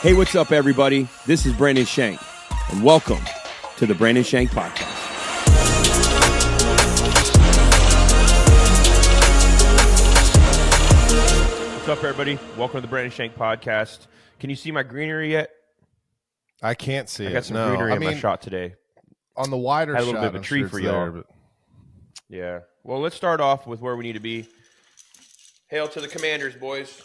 Hey, what's up, everybody? This is Brandon Shank, and welcome to the Brandon Shank Podcast. What's up, everybody? Welcome to the Brandon Shank Podcast. Can you see my greenery yet? I can't see it. I got some greenery in my shot today. On the wider shot, had a little bit of a tree for y'all. But... Yeah. Well, let's start off with where we need to be. Hail to the Commanders, boys.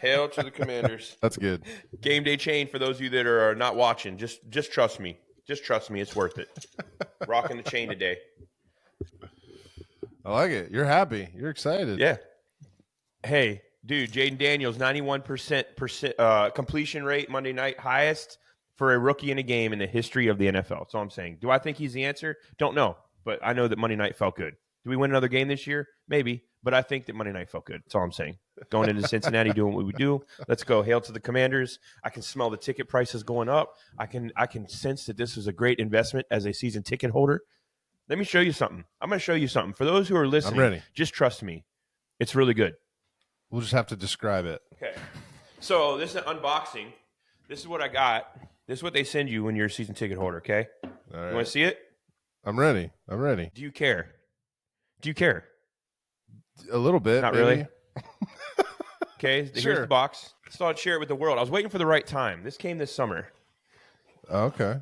Hail to the Commanders. That's good. Game day chain for those of you that are not watching. Just trust me. Just trust me. It's worth it. Rocking the chain today. I like it. You're happy. You're excited. Yeah. Hey, dude, Jaden Daniels, 91% completion rate Monday night, highest for a rookie in a game in the history of the NFL. That's all I'm saying. Do I think he's the answer? Don't know, but I know that Monday night felt good. Do we win another game this year? Maybe, but I think that Monday night felt good. That's all I'm saying. Going into Cincinnati, doing what we do. Let's go. Hail to the Commanders. I can smell the ticket prices going up. I can sense that this is a great investment as a season ticket holder. Let me show you something. I'm going to show you something. For those who are listening, I'm ready. Just trust me. It's really good. We'll just have to describe it. Okay. So this is an unboxing. This is what I got. This is what they send you when you're a season ticket holder, okay? All right. You want to see it? I'm ready. I'm ready. Do you care? Do you care? A little bit. Not maybe. really? Okay, Sure. Here's the box. Let's all share it with the world. I was waiting for the right time. This came this summer. Okay.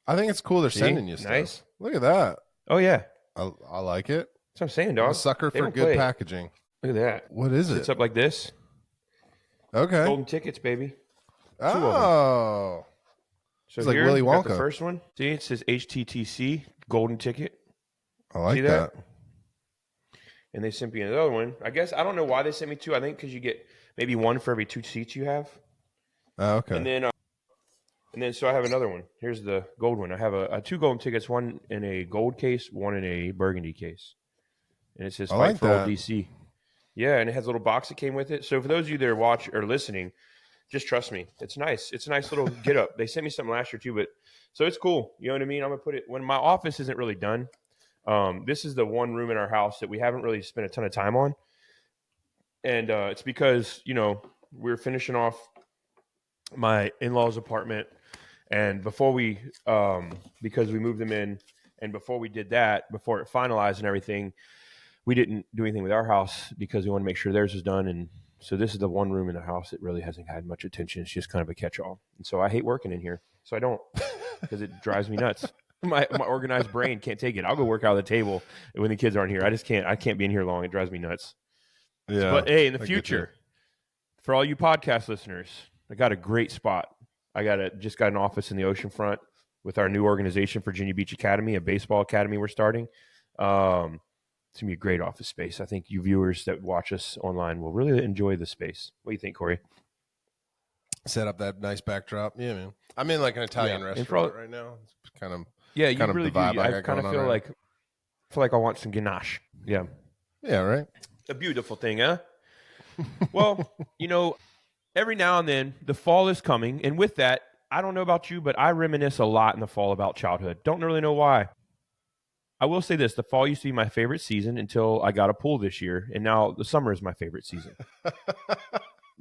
I think it's cool they're sending you stuff. Nice. Look at that. Oh, yeah. I like it. That's what I'm saying, I'm dog. a sucker They for don't good play. packaging. Look at that. What is it? It's up like this. Okay. Golden tickets, baby. Oh. So It's like here, Willy we got the Wonka. first one. See, it says HTTC, golden ticket. I like See that. And they sent me another one. I guess, I don't know why they sent me two. I think because you get maybe one for every 2 seats you have. Oh, okay. And then so I have another one. Here's the gold one. I have a 2 golden tickets, one in a gold case, one in a burgundy case. And it says I Fight like for All that. DC. Yeah, and it has a little box that came with it. So for those of you that are watching or listening, just trust me. It's nice. It's a nice little get up. They sent me something last year too, but so it's cool. You know what I mean? I'm gonna put it when my office isn't really done. This is the one room in our house that we haven't really spent a ton of time on. And it's because, we're finishing off my in-laws' apartment. And before we, because we moved them in, and before we did that, before it finalized and everything, we didn't do anything with our house because we want to make sure theirs is done. And so this is the one room in the house that really hasn't had much attention. It's just kind of a catch-all. And so I hate working in here. So I don't, because it drives me nuts. My organized brain can't take it. I'll go work out at the table when the kids aren't here. I just can't. I can't be in here long. It drives me nuts. Yeah. But hey, in the future, for all you podcast listeners, I got a great spot. Just got an office in the oceanfront with our new organization, Virginia Beach Academy, a baseball academy we're starting. It's gonna be a great office space. I think you viewers that watch us online will really enjoy the space. What do you think, Corey? Set up that nice backdrop. Yeah, man. I'm in like an Italian restaurant right now. It's kind of you kind of really the vibe do. I I got kind of going feel on like I want some ganache. Yeah. Yeah, right. A beautiful thing, huh? Well, every now and then the fall is coming. And with that, I don't know about you, but I reminisce a lot in the fall about childhood. Don't really know why. I will say this. The fall used to be my favorite season until I got a pool this year. And now the summer is my favorite season.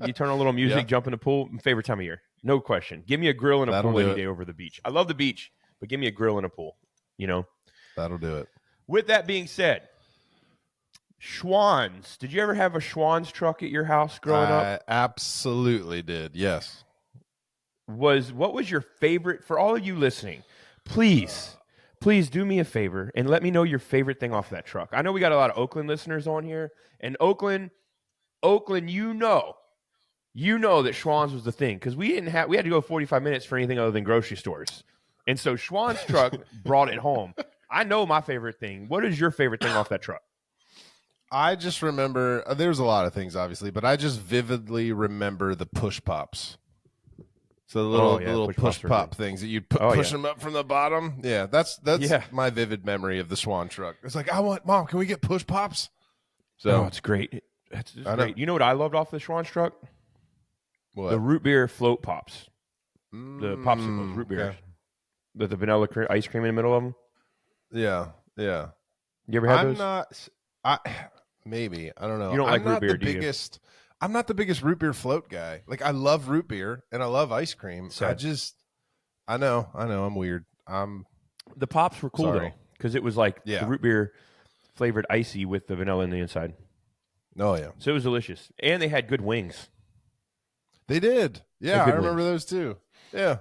You turn on a little music, jump in the pool, favorite time of year. No question. Give me a grill and a pool any day over the beach. I love the beach, but give me a grill and a pool, That'll do it. With that being said, Schwann's. Did you ever have a Schwann's truck at your house growing up? I absolutely did. Yes. What was your favorite, for all of you listening, please do me a favor and let me know your favorite thing off that truck. I know we got a lot of Oakland listeners on here, and Oakland, you know that Schwann's was the thing because we had to go 45 minutes for anything other than grocery stores. And so Schwann's truck brought it home. I know my favorite thing. What is your favorite thing off that truck? I just remember, there's a lot of things, obviously, but I just vividly remember the push pops. So the little push pop things that you'd push them up from the bottom. Yeah, that's my vivid memory of the Schwann truck. It's like, Mom, can we get push pops? So it's great. It's great. You know what I loved off the Schwann's truck? What? The root beer float pops. The popsicles, root beers. Okay. With the vanilla ice cream in the middle of them. Yeah. You ever had those? Maybe. I don't know. You don't like root beer, the do you? biggest. I'm not the biggest root beer float guy. Like, I love root beer and I love ice cream. Sad. I know, I'm weird. The pops were cool though, because it was like the root beer flavored icy with the vanilla in the inside. Oh yeah. So it was delicious, and they had good wings. They did. Yeah, I remember those too. Yeah.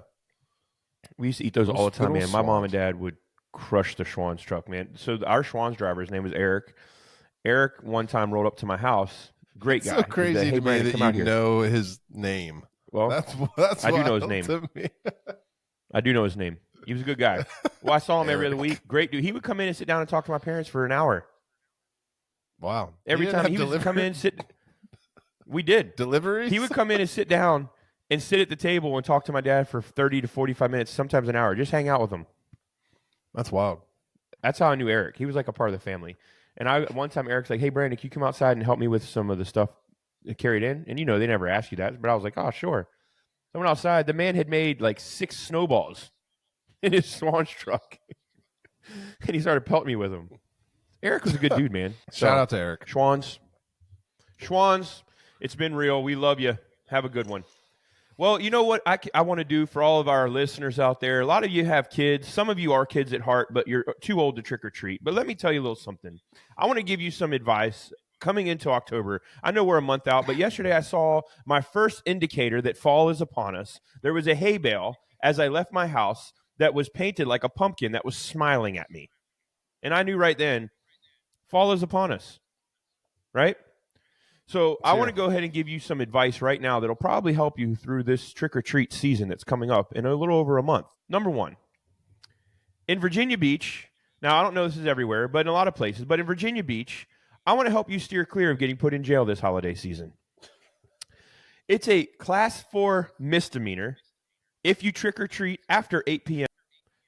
We used to eat those all the time, man. My mom and dad would crush the Schwann's truck, man. So our Schwann's driver, his name was Eric. Eric one time rolled up to my house. Great guy. It's so crazy to me that you know his name. Well, that's I do know his name. I do know his name. He was a good guy. Well, I saw him every other week. Great dude. He would come in and sit down and talk to my parents for an hour. Wow. Every time he would come in and sit. We did. Deliveries? He would come in and sit down and sit at the table and talk to my dad for 30 to 45 minutes, sometimes an hour. Just hang out with him. That's wild. That's how I knew Eric. He was like a part of the family. And one time Eric's like, hey, Brandon, can you come outside and help me with some of the stuff carried in? And, they never ask you that. But I was like, oh, sure. So I went outside. The man had made like 6 snowballs in his Schwann's truck. And he started pelting me with them. Eric was a good dude, man. Shout out to Eric. Schwann's, it's been real. We love you. Have a good one. Well, you know what I want to do for all of our listeners out there? A lot of you have kids. Some of you are kids at heart, but you're too old to trick or treat. But let me tell you a little something. I want to give you some advice coming into October. I know we're a month out, but yesterday I saw my first indicator that fall is upon us. There was a hay bale as I left my house that was painted like a pumpkin that was smiling at me. And I knew right then, fall is upon us, right? So I want to go ahead and give you some advice right now that'll probably help you through this trick-or-treat season that's coming up in a little over a month. Number one, in Virginia Beach, now I don't know this is everywhere, but in a lot of places, but in Virginia Beach, I want to help you steer clear of getting put in jail this holiday season. It's a class 4 misdemeanor if you trick-or-treat after 8 p.m.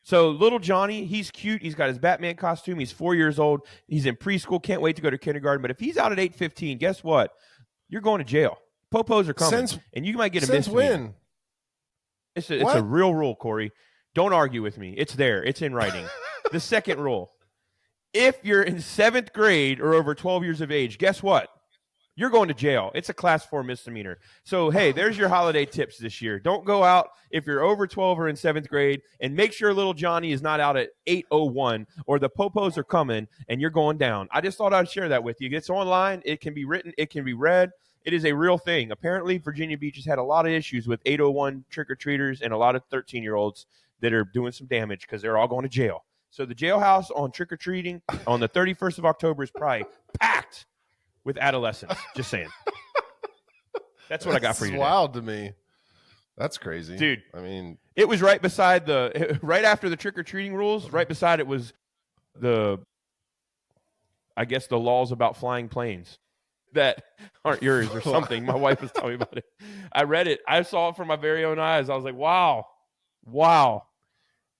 So little Johnny, he's cute. He's got his Batman costume. He's 4 years old. He's in preschool. Can't wait to go to kindergarten. But if he's out at 8:15, guess what? You're going to jail. Popos are coming, and you might get a misdemeanor. Since when? It's a real rule, Corey. Don't argue with me. It's there. It's in writing. The second rule: if you're in 7th grade or over 12 years of age, guess what? You're going to jail. It's a class 4 misdemeanor. So, hey, there's your holiday tips this year. Don't go out if you're over 12 or in 7th grade, and make sure little Johnny is not out at 8:01 or the popos are coming and you're going down. I just thought I'd share that with you. It's online. It can be written. It can be read. It is a real thing. Apparently, Virginia Beach has had a lot of issues with 8:01 trick-or-treaters and a lot of 13-year-olds that are doing some damage because they're all going to jail. So the jailhouse on trick-or-treating on the 31st of October is probably packed with adolescents. Just saying. That's what I got for you today. That's wild to me. That's crazy. Dude. I mean, it was right beside right after the trick-or-treating rules, right beside it was the laws about flying planes that aren't yours or something. My wife was telling me about it. I read it. I saw it from my very own eyes. I was like, wow.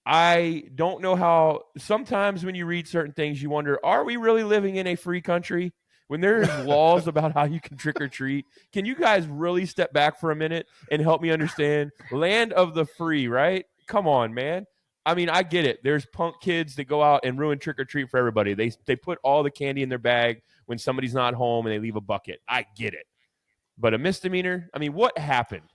I don't know how, sometimes when you read certain things, you wonder, are we really living in a free country? When there's laws about how you can trick or treat, can you guys really step back for a minute and help me understand? Land of the free, right? Come on, man. I mean, I get it. There's punk kids that go out and ruin trick or treat for everybody. They put all the candy in their bag when somebody's not home and they leave a bucket. I get it. But a misdemeanor? I mean, what happened?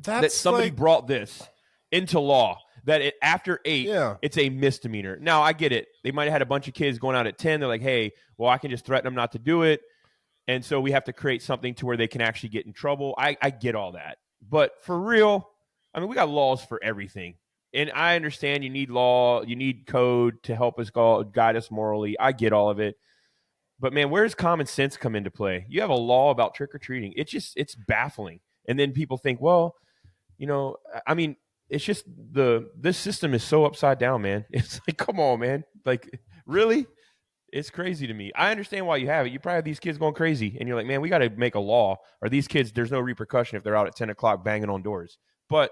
That somebody brought this into law. That after 8, it's a misdemeanor. Now, I get it. They might have had a bunch of kids going out at 10. They're like, hey, well, I can just threaten them not to do it. And so we have to create something to where they can actually get in trouble. I get all that. But for real, I mean, we got laws for everything. And I understand you need law, you need code to help us guide us morally. I get all of it. But, man, where does common sense come into play? You have a law about trick-or-treating. It's baffling. And then people think, well, I mean, it's just this system is so upside down, man. It's like, come on, man. Like, really? It's crazy to me. I understand why you have it. You probably have these kids going crazy, and you're like, man, we got to make a law. Or these kids, there's no repercussion if they're out at 10 o'clock banging on doors. But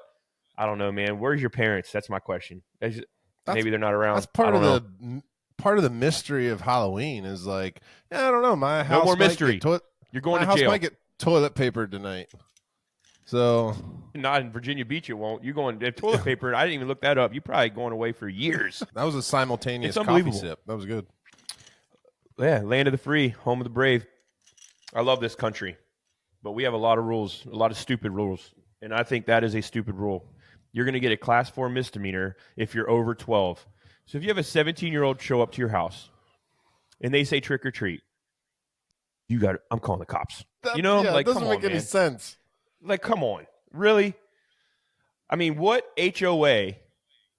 I don't know, man. Where's your parents? That's my question. Maybe they're not around. That's part of the mystery of Halloween is like, I don't know. My house no more mystery. You're going to jail. My house might get toilet papered tonight. So not in Virginia Beach, it won't. You going toilet paper? I didn't even look that up. You probably going away for years. That was a simultaneous coffee sip. That was good. Yeah, land of the free, home of the brave. I love this country. but we have a lot of rules, a lot of stupid rules. And I think that is a stupid rule. You're going to get a class 4 misdemeanor if you're over 12. So if you have a 17-year-old show up to your house and they say trick or treat, I'm calling the cops. It doesn't make any sense. Like, come on. Really? I mean, what HOA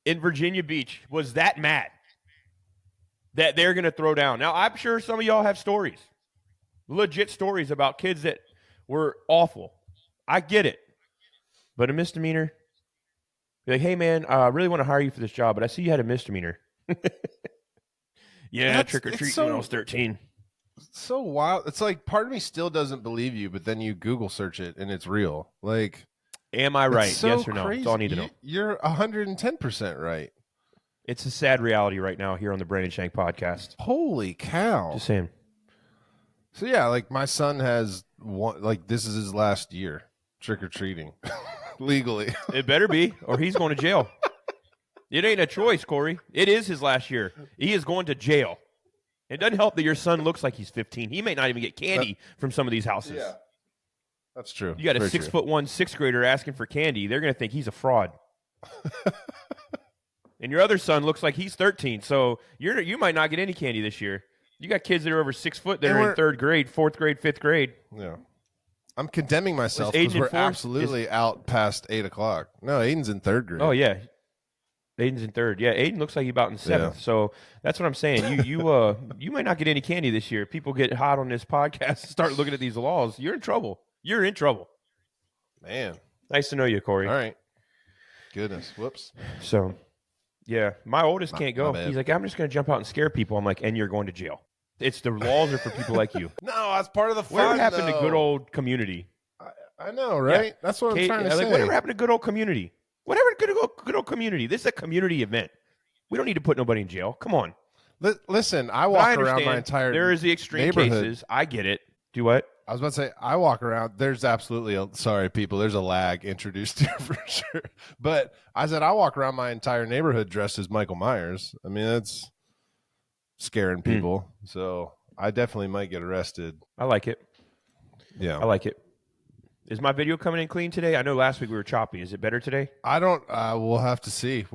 in Virginia Beach was that mad that they're going to throw down? Now, I'm sure some of y'all have stories, legit stories about kids that were awful. I get it. But a misdemeanor, be like, hey, man, I really want to hire you for this job, but I see you had a misdemeanor. Trick or treat when I was 13. So wild. It's like part of me still doesn't believe you, but then you Google search it and it's real. Like, am I right? So yes or no? crazy. That's all I need to know. You're 110% right. It's a sad reality right now here on the Brandon Shank Podcast. Holy cow. Just saying. So yeah, like my son has this is his last year trick-or-treating legally. It better be, or he's going to jail. It ain't a choice, Corey. It is his last year. He is going to jail. It doesn't help that your son looks like he's 15. He may not even get candy from some of these houses. Yeah, that's true. You got a 6'1" sixth grader asking for candy. They're going to think he's a fraud. And your other son looks like he's 13. So you might not get any candy this year. You got kids that are over 6 foot that are in 3rd grade, 4th grade, 5th grade. Yeah. I'm condemning myself because we're absolutely out past 8 o'clock. No, Aiden's in 3rd grade. Oh, yeah. Aiden's in 3rd. Yeah, Aiden looks like he's about in 7th. Yeah. So that's what I'm saying. You might not get any candy this year. People get hot on this podcast and start looking at these laws. You're in trouble. You're in trouble. Man. Nice to know you, Corey. All right. Goodness. Whoops. So, yeah, my oldest can't go. He's like, I'm just going to jump out and scare people. I'm like, and you're going to jail. It's the laws are for people like you. No, that's part of the fun. Whatever happened to good old community? I know, right? Yeah. That's what I'm trying to say. Whatever happened to good old community? Whatever good old community. This is a community event. We don't need to put nobody in jail. Come on. Listen, I walk around my entire There is the extreme cases. I get it. Do what? I was about to say, I walk around. There's absolutely sorry, people. There's a lag introduced here for sure. But I said I walk around my entire neighborhood dressed as Michael Myers. I mean, that's scaring people. So I definitely might get arrested. I like it. Yeah, I like it. Is my video coming in clean today? I know last week we were choppy. Is it better today? I don't. We'll have to see.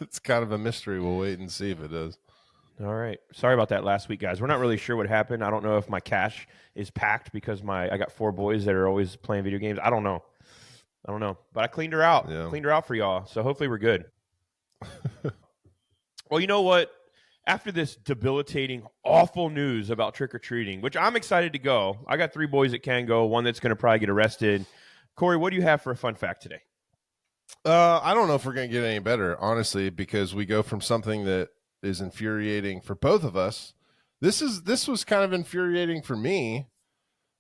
It's kind of a mystery. We'll wait and see if it does. All right. Sorry about that last week, guys. We're not really sure what happened. I don't know if my cache is packed because I got 4 boys that are always playing video games. I don't know. But I cleaned her out. Yeah. Cleaned her out for y'all. So hopefully we're good. Well, you know what? After this debilitating, awful news about trick-or-treating, which I'm excited to go. I got 3 boys that can go, one that's going to probably get arrested. Corey, what do you have for a fun fact today? I don't know if we're going to get any better, honestly, because we go from something that is infuriating for both of us. This was kind of infuriating for me.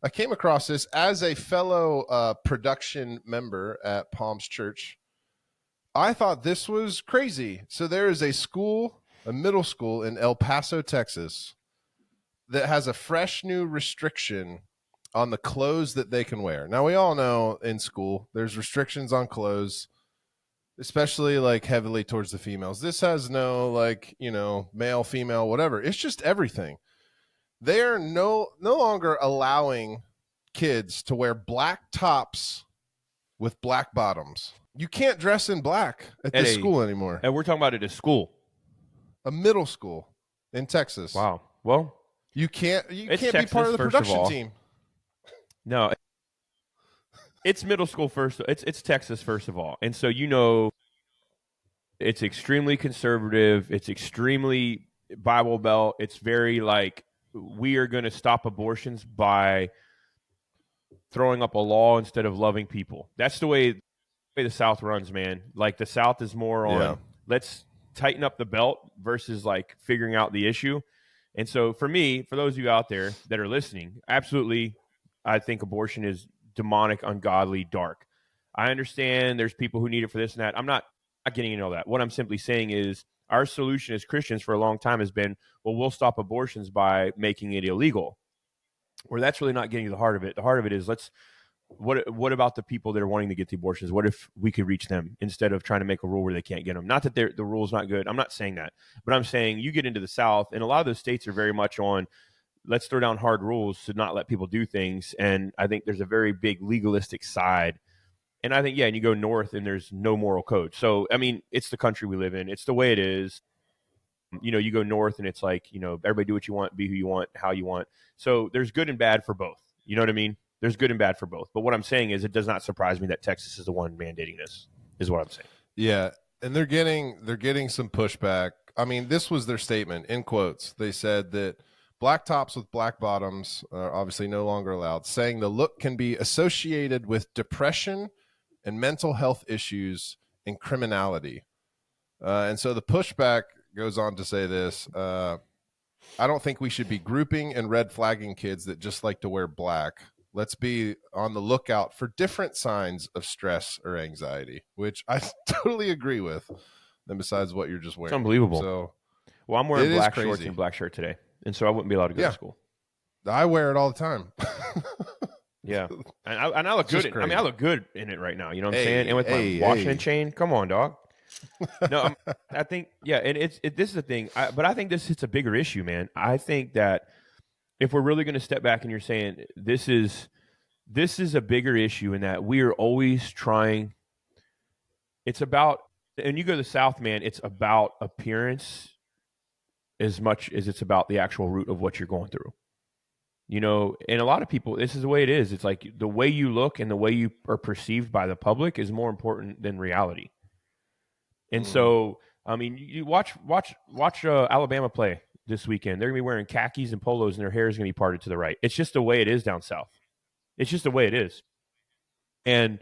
I came across this as a fellow production member at Palms Church. I thought this was crazy. So there is a middle school in El Paso, Texas, that has a fresh new restriction on the clothes that they can wear. Now, we all know in school there's restrictions on clothes, especially like heavily towards the females. This has no male, female, whatever. It's just everything. They are no longer allowing kids to wear black tops with black bottoms. You can't dress in black at this school anymore. And we're talking about it at school. A middle school in Texas. Wow. Well, you can't Texas, be part of the production team. No. It's middle school first. It's Texas first of all. And so it's extremely conservative. It's extremely Bible Belt. It's very like we are going to stop abortions by throwing up a law instead of loving people. That's the way the South runs, man. Like the South is more on let's tighten up the belt versus like figuring out the issue. And so for me, for those of you out there that are listening, absolutely, I think abortion is demonic, ungodly, dark. I understand there's people who need it for this and that. I'm not getting into all that. What I'm simply saying is our solution as Christians for a long time has been, well, we'll stop abortions by making it illegal. Where that's really not getting to the heart of it. The heart of it is what about the people that are wanting to get the abortions? What if we could reach them instead of trying to make a rule where they can't get them? Not that the rule is not good. I'm not saying that. But I'm saying you get into the South, and a lot of those states are very much on let's throw down hard rules to not let people do things. And I think there's a very big legalistic side. And I think, and you go north and there's no moral code. So, I mean, it's the country we live in. It's the way it is. You go north and it's like, everybody do what you want, be who you want, how you want. So there's good and bad for both. You know what I mean? There's good and bad for both. But what I'm saying is it does not surprise me that Texas is the one mandating this, is what I'm saying. Yeah. And they're getting some pushback. I mean, this was their statement in quotes. They said that black tops with black bottoms are obviously no longer allowed, saying the look can be associated with depression and mental health issues and criminality. And so the pushback goes on to say this. I don't think we should be grouping and red flagging kids that just like to wear black. Let's be on the lookout for different signs of stress or anxiety, which I totally agree with. Then besides what you're just wearing. It's unbelievable. So, well, I'm wearing black shorts and black shirt today, and so I wouldn't be allowed to go to school. I wear it all the time. Yeah, and I look good. I look good in it right now. You know what I'm saying? And with my Washington chain, come on, dog. No, I think, and this is the thing. But I think this hits a bigger issue, man. I think that if we're really going to step back and you're saying this is a bigger issue in that we are always trying. It's about, and you go to the South, man, it's about appearance as much as it's about the actual root of what you're going through. And a lot of people, this is the way it is. It's like the way you look and the way you are perceived by the public is more important than reality. And so, I mean, you watch Alabama play this weekend. They're going to be wearing khakis and polos, and their hair is going to be parted to the right. It's just the way it is down south. It's just the way it is. And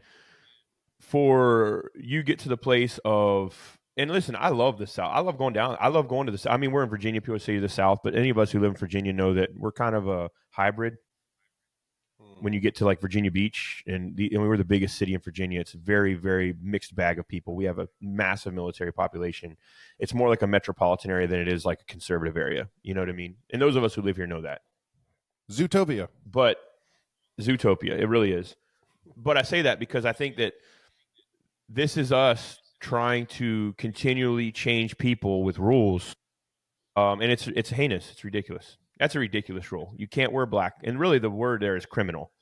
for you get to the place of, and listen, I love the South. I love going down. I love going to the South. I mean, we're in Virginia. People say the South, but any of us who live in Virginia know that we're kind of a hybrid. When you get to like Virginia Beach, and we were the biggest city in Virginia, it's a very, very mixed bag of people. We have a massive military population. It's more like a metropolitan area than it is like a conservative area. You know what I mean? And those of us who live here know that. Zootopia. But Zootopia, it really is. But I say that because I think that this is us trying to continually change people with rules. And it's heinous. It's ridiculous. That's a ridiculous rule. You can't wear black. And really the word there is criminal.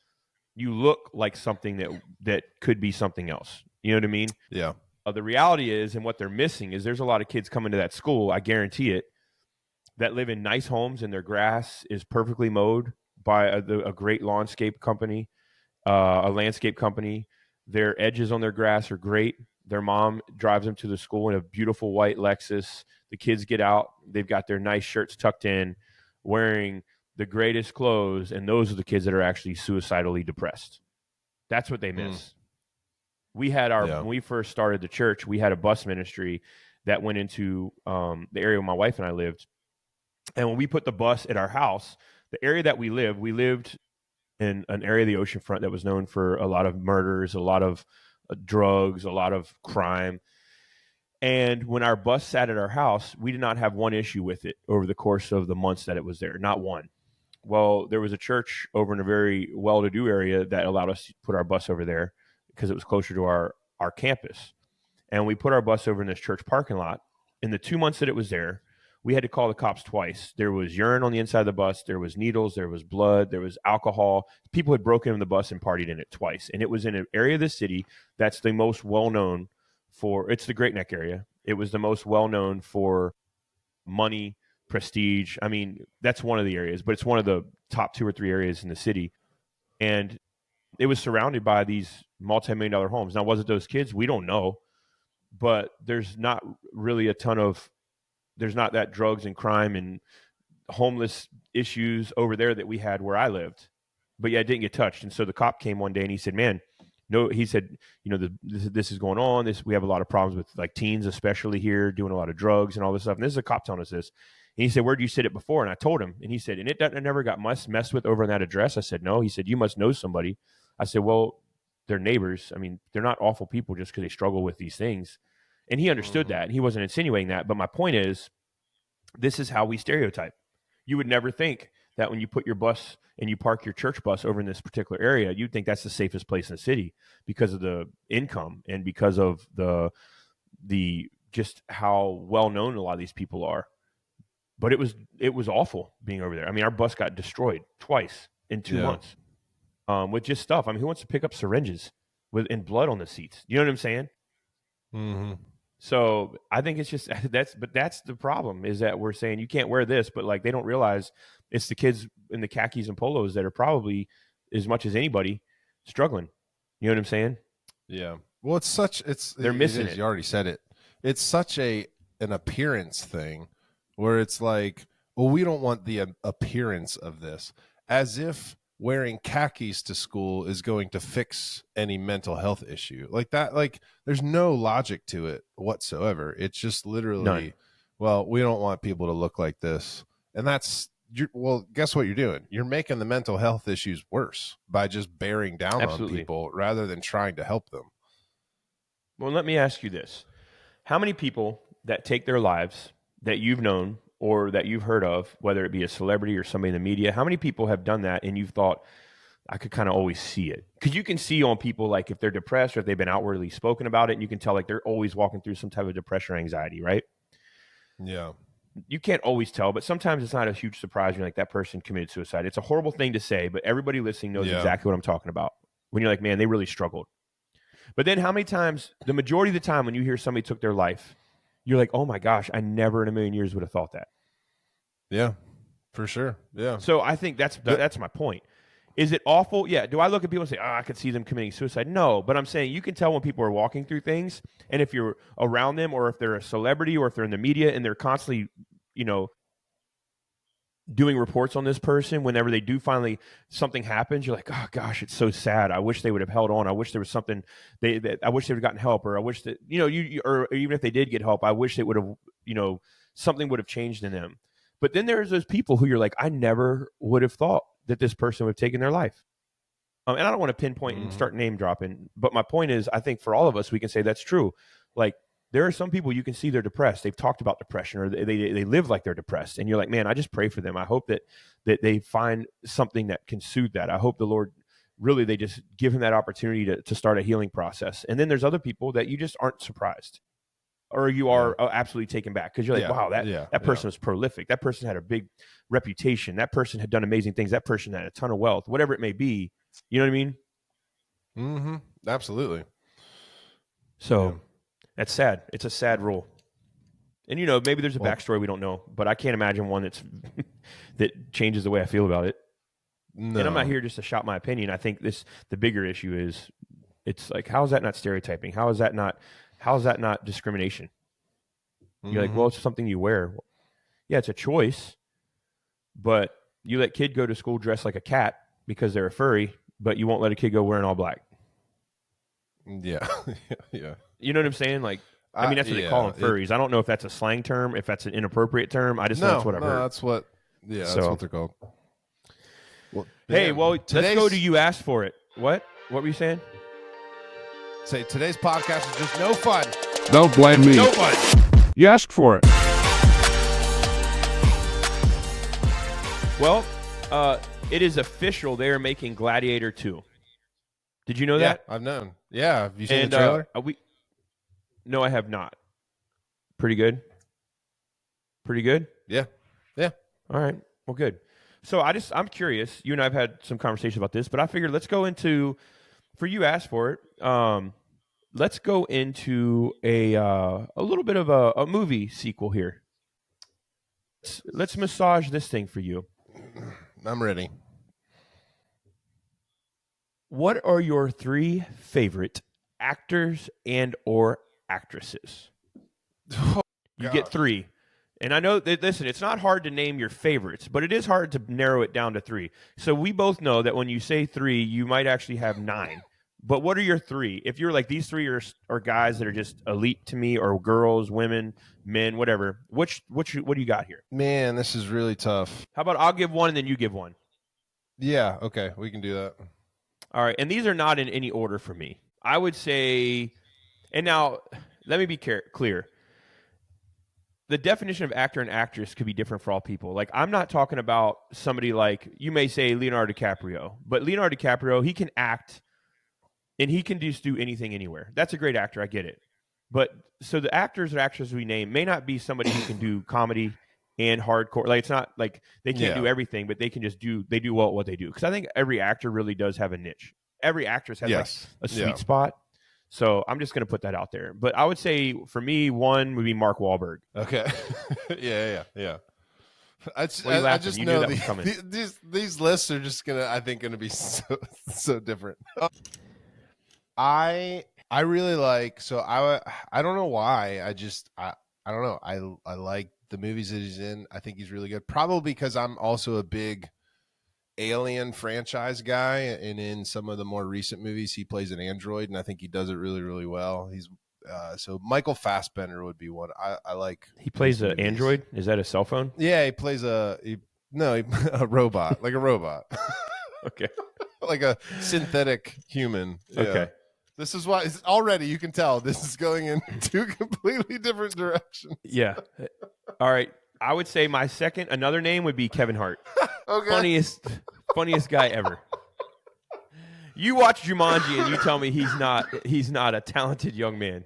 You look like something that could be something else. You know what I mean? Yeah. The reality is, and what they're missing is there's a lot of kids coming to that school, I guarantee it, that live in nice homes and their grass is perfectly mowed by a great landscape company, a landscape company. Their edges on their grass are great. Their mom drives them to the school in a beautiful white Lexus. The kids get out. They've got their nice shirts tucked in, wearing the greatest clothes, and those are the kids that are actually suicidally depressed. That's what they miss. We had when we first started the church, we had a bus ministry that went into the area where my wife and I lived. And when we put the bus at our house, the area that we lived in an area of the oceanfront that was known for a lot of murders, a lot of drugs, a lot of crime. And when our bus sat at our house, we did not have one issue with it over the course of the months that it was there. Not one. Well, there was a church over in a very well-to-do area that allowed us to put our bus over there because it was closer to our campus. And we put our bus over in this church parking lot. In the 2 months that it was there, we had to call the cops twice. There was urine on the inside of the bus. There was needles. There was blood. There was alcohol. People had broken in the bus and partied in it twice. And it was in an area of the city that's the most well-known for, it's the Great Neck area. It was the most well-known for money, prestige. I mean, that's one of the areas, but it's one of the top 2 or 3 areas in the city. And it was surrounded by these multi-million-dollar homes. Now, was it those kids? We don't know. But there's not really there's not that drugs and crime and homeless issues over there that we had where I lived. But yeah, it didn't get touched. And so the cop came one day and he said, man, no, he said, this is going on. We have a lot of problems with like teens, especially here, doing a lot of drugs and all this stuff. And this is a cop telling us this. And he said, where'd you sit it before? And I told him, and he said, and it never got messed with over in that address. I said, no. He said, you must know somebody. I said, well, they're neighbors. I mean, they're not awful people just because they struggle with these things. And he understood that. He wasn't insinuating that. But my point is, this is how we stereotype. You would never think that when you put your bus and you park your church bus over in this particular area, you'd think that's the safest place in the city because of the income and because of the just how well known a lot of these people are. But it was awful being over there. I mean, our bus got destroyed twice in 2 months with just stuff. I mean, who wants to pick up syringes and blood on the seats? You know what I'm saying? Mm-hmm. So I think it's just that's the problem, is that we're saying you can't wear this, but like they don't realize it's the kids in the khakis and polos that are probably as much as anybody struggling. You know what I'm saying? Yeah. Well, they're missing it. You already said it. It's such an appearance thing where it's like, well, we don't want the appearance of this, as if wearing khakis to school is going to fix any mental health issue like that. Like there's no logic to it whatsoever. It's just literally, None. Well, we don't want people to look like this. And well, guess what you're doing? You're making the mental health issues worse by just bearing down on people rather than trying to help them. Well, let me ask you this. How many people that take their lives that you've known or that you've heard of, whether it be a celebrity or somebody in the media, how many people have done that and you've thought, I could kind of always see it? Because you can see on people, like if they're depressed or if they've been outwardly spoken about it, and you can tell like they're always walking through some type of depression or anxiety, right? Yeah. You can't always tell, but sometimes it's not a huge surprise when you're like, that person committed suicide. It's a horrible thing to say, but everybody listening knows exactly what I'm talking about. When you're like, man, they really struggled. But then how many times, the majority of the time when you hear somebody took their life, you're like, oh my gosh, I never in a million years would have thought that. Yeah, for sure. Yeah. So I think that's my point. Is it awful? Yeah. Do I look at people and say, oh, I could see them committing suicide? No, but I'm saying you can tell when people are walking through things, and if you're around them, or if they're a celebrity, or if they're in the media and they're constantly, doing reports on this person, whenever they do finally something happens, you're like, oh gosh, it's so sad. I wish they would have held on. I wish there was something I wish they would have gotten help, or I wish that, or even if they did get help, I wish they would have, something would have changed in them. But then there's those people who you're like, I never would have thought that this person would have taken their life. And I don't want to pinpoint and start name dropping, but my point is, I think for all of us, we can say that's true. Like, there are some people you can see they're depressed. They've talked about depression, or they live like they're depressed. And you're like, man, I just pray for them. I hope that they find something that can soothe that. I hope the Lord, really, they just give him that opportunity to start a healing process. And then there's other people that you just aren't surprised, or you are absolutely taken back, because you're like, wow, that person was prolific. That person had a big reputation. That person had done amazing things. That person had a ton of wealth, whatever it may be. You know what I mean? Mm-hmm. Absolutely. So that's sad. It's a sad rule. And, maybe there's a backstory we don't know, but I can't imagine one that changes the way I feel about it. No. And I'm not here just to shout my opinion. I think the bigger issue is, it's like, how is that not stereotyping? How is that not discrimination? You're like, well, it's something you wear. Yeah, it's a choice, but you let kid go to school dressed like a cat because they're a furry, but you won't let a kid go wearing all black. Yeah. Yeah. You know what I'm saying? Like, I mean, that's what they call them, furries. I don't know if that's a slang term, if that's an inappropriate term. I just know that's what I've heard. That's what they're called. Well, hey, let's go to You Asked For It. What were you saying? Say, today's podcast is just no fun. Don't blame me. No fun. You asked for it. Well, it is official. They are making Gladiator 2. Did you know that? I've known. Yeah. Have you seen the trailer? No, I have not. Pretty good? Pretty good? Yeah. Yeah. All right. Well, good. So I'm curious. You and I have had some conversation about this, but I figured let's go into, for You Asked For It, let's go into a little bit of a movie sequel here. Let's massage this thing for you. I'm ready. What are your 3 favorite actors and or actresses? You get 3. And I know that, listen, it's not hard to name your favorites, but it is hard to narrow it down to 3. So we both know that when you say 3, you might actually have 9. But what are your 3? If you're like, these 3 are guys that are just elite to me, or girls, women, men, whatever, what do you got here? Man, this is really tough. How about I'll give one and then you give one? Yeah, okay, we can do that. All right, and these are not in any order for me. I would say, and now let me be clear. The definition of actor and actress could be different for all people. Like, I'm not talking about somebody like, you may say Leonardo DiCaprio, but Leonardo DiCaprio, he can act and he can just do anything anywhere. That's a great actor, I get it. But so the actors or actresses we name may not be somebody who can do comedy and hardcore. Like it's not like they can't do everything, but they can just do well at what they do. Because I think every actor really does have a niche. Every actress has like a sweet spot. So I'm just going to put that out there. But I would say for me, one would be Mark Wahlberg. Okay. yeah. I just know these lists are just gonna be so different. I really like, so I don't know why, I don't know, I like the movies that he's in. I think he's really good, probably because I'm also a big Alien franchise guy, and in some of the more recent movies he plays an android, and I think he does it really, really well. He's so Michael Fassbender would be one I like. He plays an android. Is that a cell phone? Yeah, he plays a robot, like a robot. Okay. Like a synthetic human. Yeah. Okay. This is why already you can tell this is going in two completely different directions. Yeah. All right. I would say my second, another name would be Kevin Hart. Okay. Funniest guy ever. You watch Jumanji and you tell me he's not a talented young man.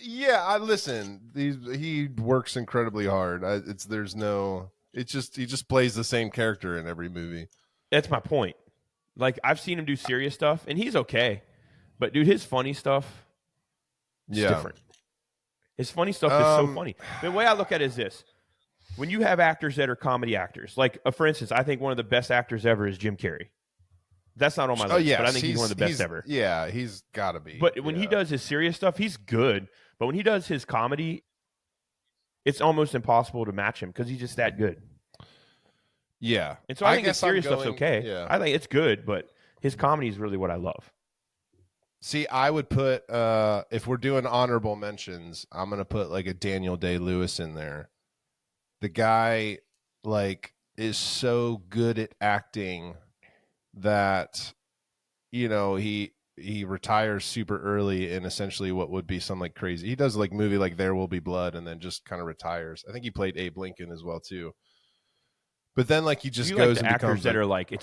Yeah, I listen. He works incredibly hard. He just plays the same character in every movie. That's my point. Like I've seen him do serious stuff, and he's okay. But dude, his funny stuff is different. His funny stuff is so funny. The way I look at it is this: when you have actors that are comedy actors, like for instance, I think one of the best actors ever is Jim Carrey. That's not on my list, but I think he's one of the best ever. Yeah, he's got to be. But when he does his serious stuff, he's good. But when he does his comedy, it's almost impossible to match him because he's just that good. Yeah. And so I think his serious stuff's okay. Yeah. I think it's good, but his comedy is really what I love. See, I would put, if we're doing honorable mentions, I'm going to put like a Daniel Day-Lewis in there. The guy like is so good at acting that, he retires super early in essentially what would be some like crazy. He does like movie like There Will Be Blood and then just kind of retires. I think he played Abe Lincoln as well too. But then like he just goes like and actors that are like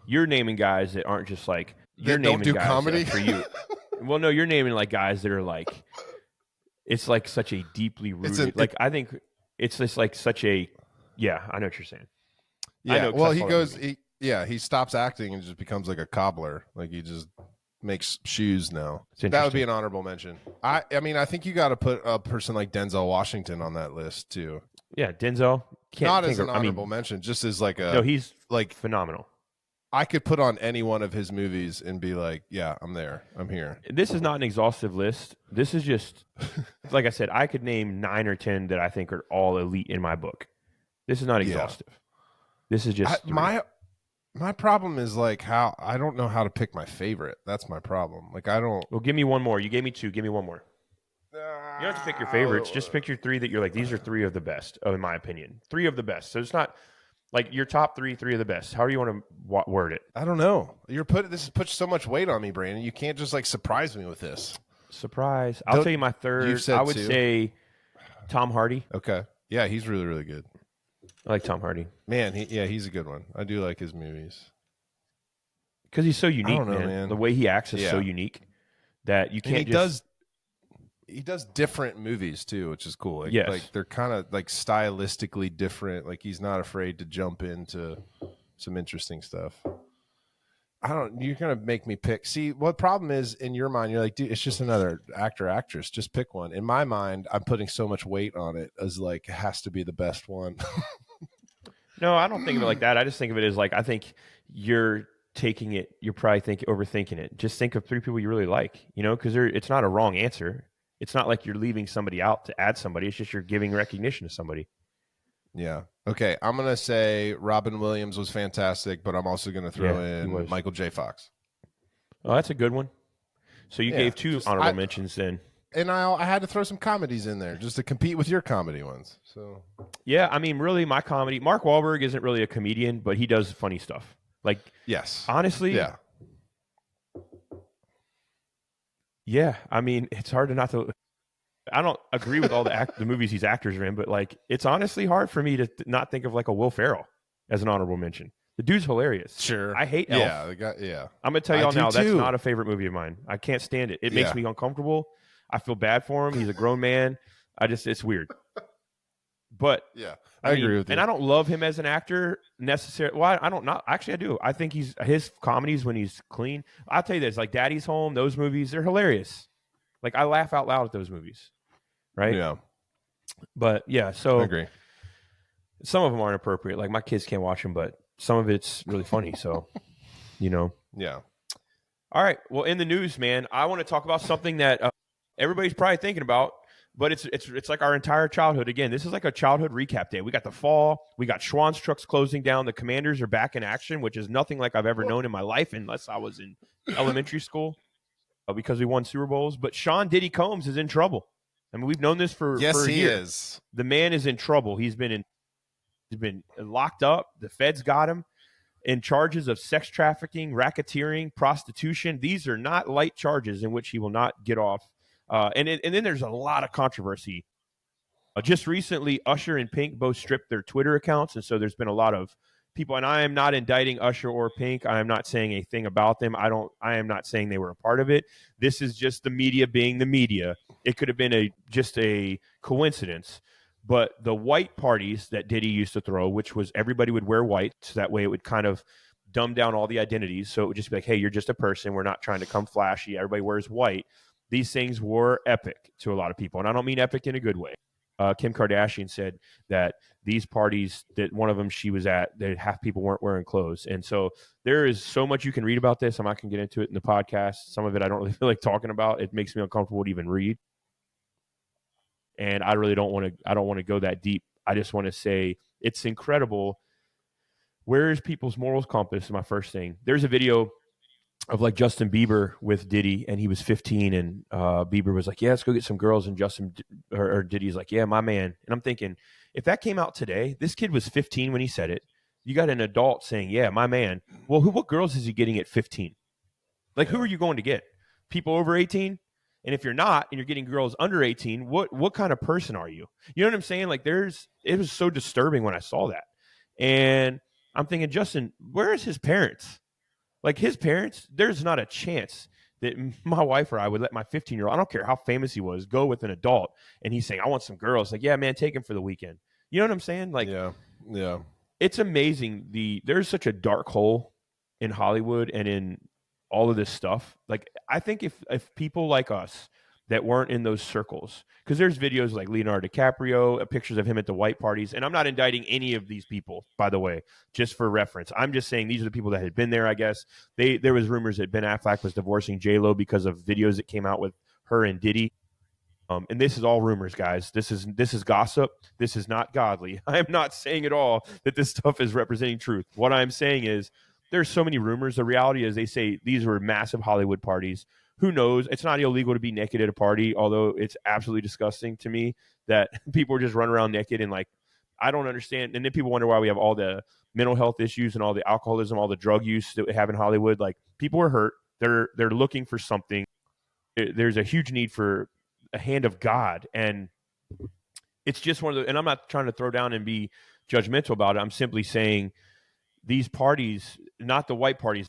you're naming guys that aren't just like you're naming don't do guys comedy for you. Well, no, you're naming like guys that are like it's like such a deeply rooted. I think it's just like such a I know what you're saying. Yeah, I know, well, he stops acting and just becomes like a cobbler. Like he just makes shoes now. That would be an honorable mention. I mean, I think you got to put a person like Denzel Washington on that list too. Yeah, Denzel. Not as an honorable mention, just as like a. No, he's like phenomenal. I could put on any one of his movies and be like, yeah, I'm there. I'm here. This is not an exhaustive list. This is just, like I said, I could name 9 or 10 that I think are all elite in my book. This is not exhaustive. Yeah. This is just my problem is like how I don't know how to pick my favorite. That's my problem. Like I don't. Well, give me one more. You gave me 2. Give me one more. You don't have to pick your favorites. Just pick your 3 that you're like, these are 3 of the best, in my opinion. 3 of the best. So it's not like your top 3 of the best. How do you want to word it? I don't know. This has put so much weight on me, Brandon. You can't just like surprise me with this. Surprise. I'll tell you my 3rd. I would say Tom Hardy. Okay. Yeah, he's really, really good. I like Tom Hardy. Man, he's a good one. I do like his movies. Because he's so unique, man. The way he acts is so unique that you can't He does different movies too, which is cool. Like they're kind of like stylistically different. Like he's not afraid to jump into some interesting stuff. You're going to make me pick. See, what problem is in your mind, you're like, dude, it's just another actor, actress. Just pick one. In my mind, I'm putting so much weight on it as like, it has to be the best one. No, I don't think of it like that. I just think of it as like, I think you're probably overthinking it. Just think of 3 people you really like, because it's not a wrong answer. It's not like you're leaving somebody out to add somebody. It's just you're giving recognition to somebody. Yeah. Okay. I'm going to say Robin Williams was fantastic, but I'm also going to throw in Michael J. Fox. Oh, that's a good one. So you gave 2 honorable mentions then. And I had to throw some comedies in there just to compete with your comedy ones. So yeah, I mean, really, my comedy. Mark Wahlberg isn't really a comedian, but he does funny stuff. Like, yes, honestly, yeah. I mean, it's hard to not to. I don't agree with all the movies these actors are in, but like, it's honestly hard for me to not think of like a Will Ferrell as an honorable mention. The dude's hilarious. Sure, I hate Elf. I'm gonna tell y'all now. That's not a favorite movie of mine. I can't stand it. It makes me uncomfortable. I feel bad for him. He's a grown man. It's weird. But yeah, I agree with you. And I don't love him as an actor necessarily. Well, I don't not actually I do. I think his comedies when he's clean. I'll tell you this, like Daddy's Home, those movies, they're hilarious. Like I laugh out loud at those movies. Right? Yeah. But yeah, so I agree. Some of them aren't appropriate. Like my kids can't watch them, but some of it's really funny. So, Yeah. All right. Well, in the news, man, I want to talk about something that everybody's probably thinking about, but it's like our entire childhood. Again, this is like a childhood recap day. We got the fall. We got Schwann's trucks closing down. The Commanders are back in action, which is nothing like I've ever known in my life, unless I was in elementary school because we won Super Bowls. But Sean Diddy Combs is in trouble. I mean, we've known this for yes, a he year. is. The man is in trouble. He's been locked up. The feds got him in charges of sex trafficking, racketeering, prostitution. These are not light charges in which he will not get off. And then there's a lot of controversy. Just recently, Usher and Pink both stripped their Twitter accounts, and so there's been a lot of people. And I am not indicting Usher or Pink. I am not saying a thing about them. I am not saying they were a part of it. This is just the media being the media. It could have been just a coincidence. But the white parties that Diddy used to throw, which was everybody would wear white, so that way it would kind of dumb down all the identities. So it would just be like, hey, you're just a person. We're not trying to come flashy. Everybody wears white. These things were epic to a lot of people. And I don't mean epic in a good way. Kim Kardashian said that these parties, that one of them she was at, that half people weren't wearing clothes. And so there is so much you can read about this. I'm not going to get into it in the podcast. Some of it I don't really feel like talking about. It makes me uncomfortable to even read. And I really don't want to go that deep. I just want to say it's incredible. Where is people's morals compass is my first thing. There's a video of like Justin Bieber with Diddy, and he was 15, and Bieber was like, yeah, let's go get some girls. And or Diddy's like, yeah, my man. And I'm thinking, if that came out today, this kid was 15 when he said it. You got an adult saying, yeah, my man. Well, what girls is he getting at 15? Like, who are you going to get? People over 18? And if you're not, and you're getting girls under 18, what kind of person are you? You know what I'm saying? Like it was so disturbing when I saw that. And I'm thinking, Justin, where is his parents? Like his parents, there's not a chance that my wife or I would let my 15-year-old, I don't care how famous he was, go with an adult. And he's saying, I want some girls. Like, yeah, man, take him for the weekend. You know what I'm saying? Like, yeah. It's amazing. There's such a dark hole in Hollywood and in all of this stuff. Like, I think if people like us that weren't in those circles, because there's videos like Leonardo DiCaprio, pictures of him at the white parties, and I'm not indicting any of these people, by the way, just for reference. I'm just saying these are the people that had been there, I guess. There was rumors that Ben Affleck was divorcing J-Lo because of videos that came out with her and Diddy. And this is all rumors, guys. This is gossip. This is not godly. I am not saying at all that this stuff is representing truth. What I'm saying is there's so many rumors. The reality is they say these were massive Hollywood parties. Who knows? It's not illegal to be naked at a party, although it's absolutely disgusting to me that people are just running around naked and like, I don't understand. And then people wonder why we have all the mental health issues and all the alcoholism, all the drug use that we have in Hollywood. Like, people are hurt. They're looking for something. There's a huge need for a hand of God. And it's just one of the, and I'm not trying to throw down and be judgmental about it. I'm simply saying these parties, not the white parties,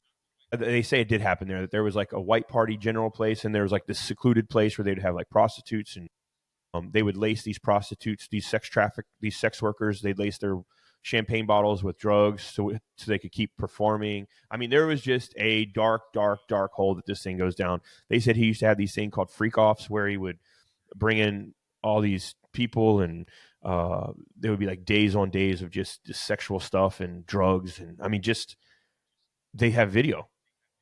they say it did happen there, that there was like a white party general place, and there was like this secluded place where they'd have like prostitutes, and they would lace these prostitutes, these sex workers, they'd lace their champagne bottles with drugs so they could keep performing. I mean, there was just a dark hole that this thing goes down. They said he used to have these things called freak offs where he would bring in all these people, and there would be like days on days of just sexual stuff and drugs. And I mean, just, they have video.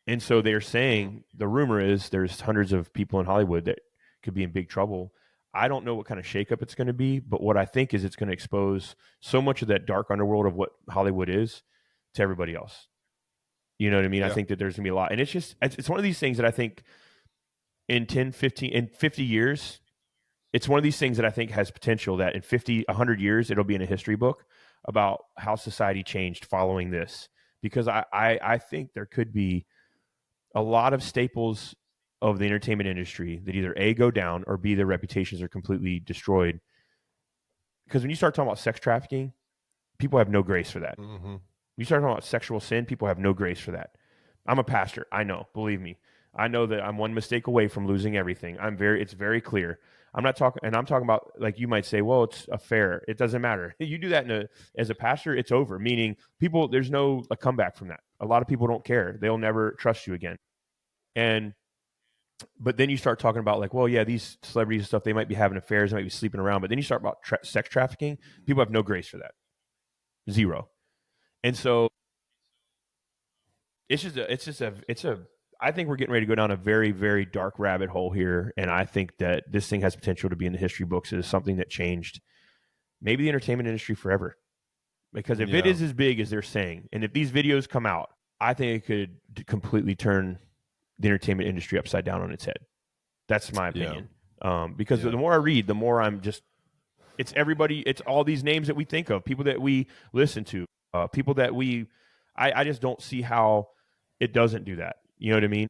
And so they're saying, the rumor is there's hundreds of people in Hollywood that could be in big trouble. I don't know what kind of shakeup it's going to be, but what I think is it's going to expose so much of that dark underworld of what Hollywood is to everybody else. You know what I mean? Yeah. I think that there's going to be a lot. And it's one of these things that I think in 10, 15, in 50 years, it's one of these things that I think has potential that in 50, 100 years, it'll be in a history book about how society changed following this. Because I think there could be a lot of staples of the entertainment industry that either A, go down, or B, their reputations are completely destroyed. Because when you start talking about sex trafficking, people have no grace for that. Mm-hmm. When you start talking about sexual sin, people have no grace for that. I'm a pastor. I know. Believe me. I know that I'm one mistake away from losing everything. It's very clear. I'm not talking, and I'm talking about, like, you might say, well, it's a fair. It doesn't matter. You do that as a pastor, it's over. Meaning, people, there's no a comeback from that. A lot of people don't care. They'll never trust you again. But then you start talking about, like, well, yeah, these celebrities and stuff, they might be having affairs, they might be sleeping around. But then you start about sex trafficking. People have no grace for that. Zero. And so I think we're getting ready to go down a very, very dark rabbit hole here. And I think that this thing has potential to be in the history books as something that changed maybe the entertainment industry forever. Because if it is as big as they're saying, and if these videos come out, I think it could completely turn the entertainment industry upside down on its head. That's my opinion. Because the more I read, the more I'm just, it's everybody, it's all these names that we think of, people that we listen to, people that I just don't see how it doesn't do that. You know what I mean?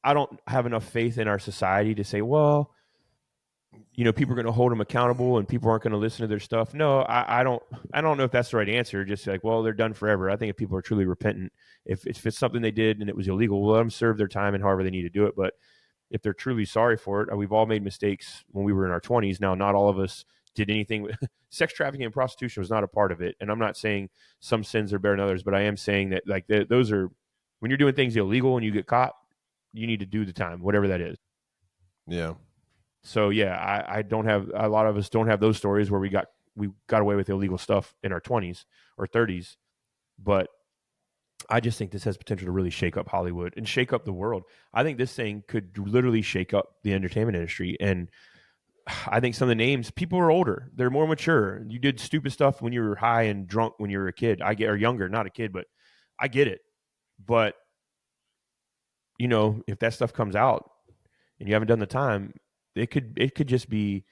I don't have enough faith in our society to say, well, people are going to hold them accountable and people aren't going to listen to their stuff. No, I don't know if that's the right answer. Just like, well, they're done forever. I think if people are truly repentant, if it's something they did and it was illegal, well, let them serve their time and however they need to do it. But if they're truly sorry for it, we've all made mistakes when we were in our 20s. Now, not all of us did anything. Sex trafficking and prostitution was not a part of it. And I'm not saying some sins are better than others, but I am saying that, like, those are, when you're doing things illegal and you get caught, you need to do the time, whatever that is. Yeah. So yeah, I don't have, a lot of us don't have those stories where we got away with illegal stuff in our 20s or 30s. But I just think this has potential to really shake up Hollywood and shake up the world. I think this thing could literally shake up the entertainment industry. And I think some of the names, people are older, they're more mature. You did stupid stuff when you were high and drunk when you were a kid. Or younger, not a kid, but I get it. But if that stuff comes out and you haven't done the time, it could just be,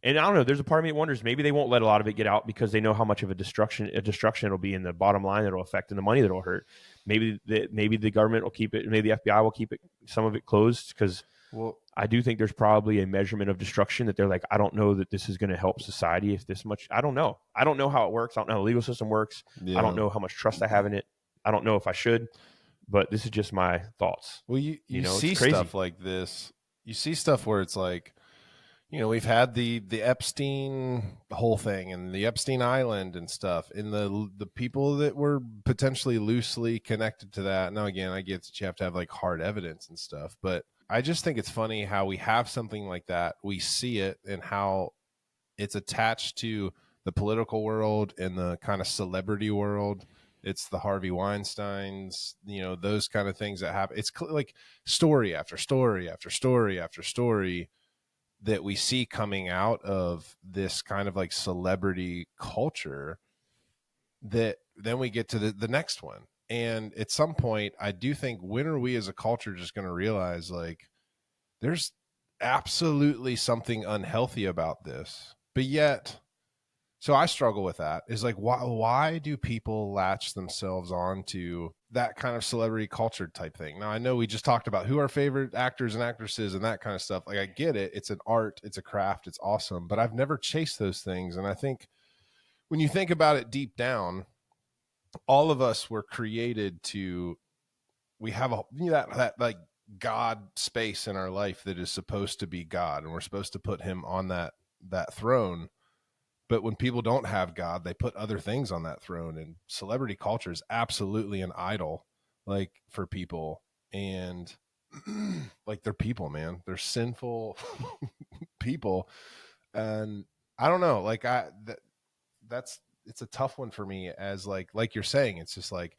and I don't know, there's a part of me that wonders, maybe they won't let a lot of it get out because they know how much of a destruction it'll be in the bottom line that it'll affect and the money that it'll hurt. Maybe the government will keep it, maybe the FBI will keep some of it closed, because I do think there's probably a measurement of destruction that they're like, I don't know that this is going to help society if this much. I don't know how it works. I don't know how the legal system works. Yeah. I don't know how much trust I have in it. I don't know if I should, but this is just my thoughts. Well, you see stuff like this. You see stuff where it's like, we've had the Epstein whole thing and the Epstein Island and stuff, and the people that were potentially loosely connected to that. Now, again, I get that you have to have like hard evidence and stuff, but I just think it's funny how we have something like that. We see it and how it's attached to the political world and the kind of celebrity world. It's the Harvey Weinsteins, those kind of things that happen. It's like story after story after story after story that we see coming out of this kind of like celebrity culture, that then we get to the next one. And at some point, I do think, when are we as a culture just going to realize, like, there's absolutely something unhealthy about this? But yet, so I struggle with that. Is like, why do people latch themselves on to that kind of celebrity culture type thing? Now, I know we just talked about who our favorite actors and actresses and that kind of stuff. Like, I get it. It's an art, it's a craft, it's awesome. But I've never chased those things. And I think when you think about it deep down, all of us were created to, we have that like God space in our life that is supposed to be God. And we're supposed to put him on that throne. But when people don't have God, they put other things on that throne. And celebrity culture is absolutely an idol, like, for people. And like, they're people, man. They're sinful people. And I don't know, like, it's a tough one for me, as like you're saying, it's just like,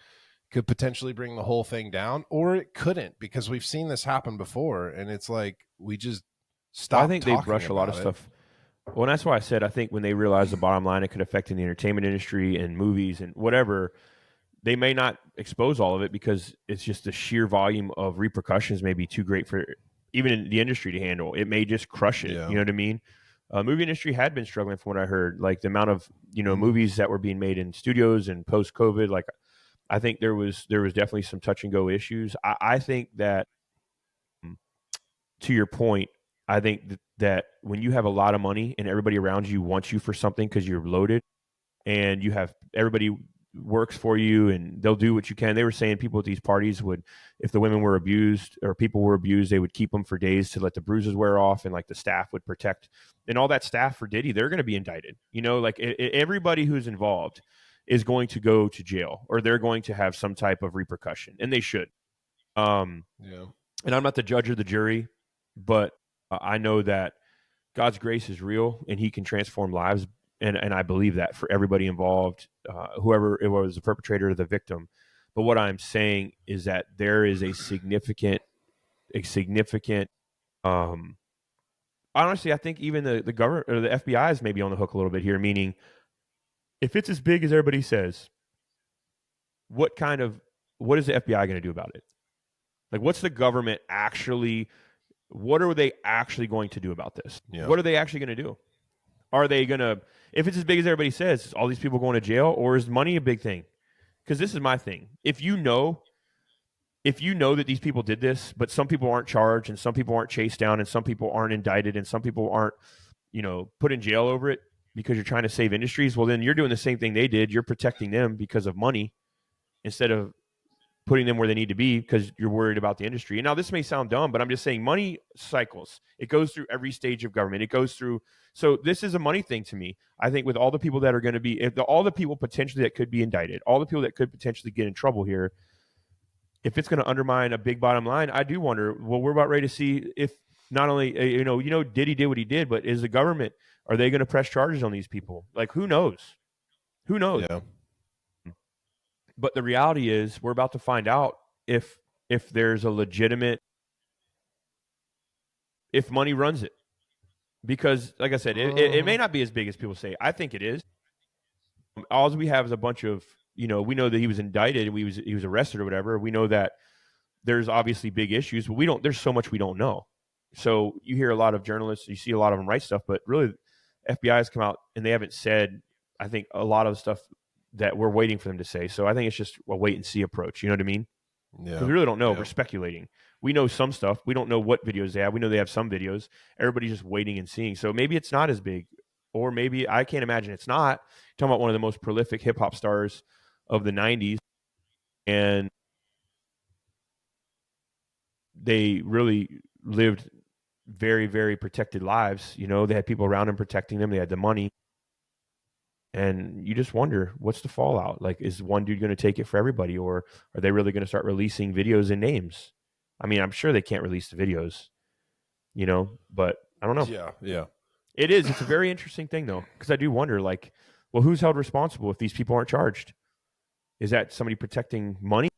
could potentially bring the whole thing down, or it couldn't, because we've seen this happen before. And it's like, we just stop. I think they brush a lot of stuff. Well, and that's why I said, I think when they realize the bottom line, it could affect in the entertainment industry and movies and whatever, they may not expose all of it, because it's just the sheer volume of repercussions may be too great for even in the industry to handle. It may just crush it. Yeah. You know what I mean? Movie industry had been struggling, from what I heard, like the amount of, movies that were being made in studios and post-COVID. Like, I think there was definitely some touch and go issues. I think that, to your point, I think that when you have a lot of money and everybody around you wants you for something because you're loaded, and you have everybody works for you and they'll do what you can. They were saying people at these parties would, if the women were abused or people were abused, they would keep them for days to let the bruises wear off, and like the staff would protect, and all that staff for Diddy, they're going to be indicted. Like everybody who's involved is going to go to jail, or they're going to have some type of repercussion, and they should. And I'm not the judge or the jury, but I know that God's grace is real and he can transform lives. And I believe that for everybody involved, whoever it was, the perpetrator or the victim. But what I'm saying is that there is a significant, honestly, I think even the government or the FBI is maybe on the hook a little bit here, meaning if it's as big as everybody says, what is the FBI going to do about it? Like, what are they actually going to do about this? Yeah. What are they actually going to do? Are they going to, if it's as big as everybody says, is all these people going to jail, or is money a big thing? Because this is my thing. If you know that these people did this, but some people aren't charged and some people aren't chased down and some people aren't indicted and some people aren't, put in jail over it because you're trying to save industries, well, then you're doing the same thing they did. You're protecting them because of money instead of putting them where they need to be because you're worried about the industry. And now this may sound dumb, but I'm just saying money cycles. It goes through every stage of government. It goes through. So this is a money thing to me. I think with all the people that are going to be, all the people potentially that could be indicted, all the people that could potentially get in trouble here, if it's going to undermine a big bottom line, I do wonder, well, we're about ready to see if not only, Diddy did what he did, but is the government, are they going to press charges on these people? Like, who knows? Who knows? Yeah. But the reality is we're about to find out if there's a legitimate, if money runs it. Because, like I said, it may not be as big as people say. I think it is. All we have is a bunch of, we know that he was indicted and he was arrested or whatever. We know that there's obviously big issues, but there's so much we don't know. So you hear a lot of journalists, you see a lot of them write stuff, but really FBI has come out and they haven't said, I think, a lot of stuff that we're waiting for them to say. So I think it's just a wait and see approach. You know what I mean? Yeah. Because we really don't know. Yeah. We're speculating. We know some stuff. We don't know what videos they have. We know they have some videos. Everybody's just waiting and seeing. So maybe it's not as big, or maybe I can't imagine it's not. You're talking about one of the most prolific hip hop stars of the 90s. And they really lived very, very protected lives. They had people around them protecting them. They had the money. And you just wonder, what's the fallout? Like, is one dude going to take it for everybody, or are they really going to start releasing videos and names? I mean, I'm sure they can't release the videos, but I don't know. Yeah. It is. It's a very interesting thing, though, because I do wonder, like, well, who's held responsible if these people aren't charged? Is that somebody protecting money?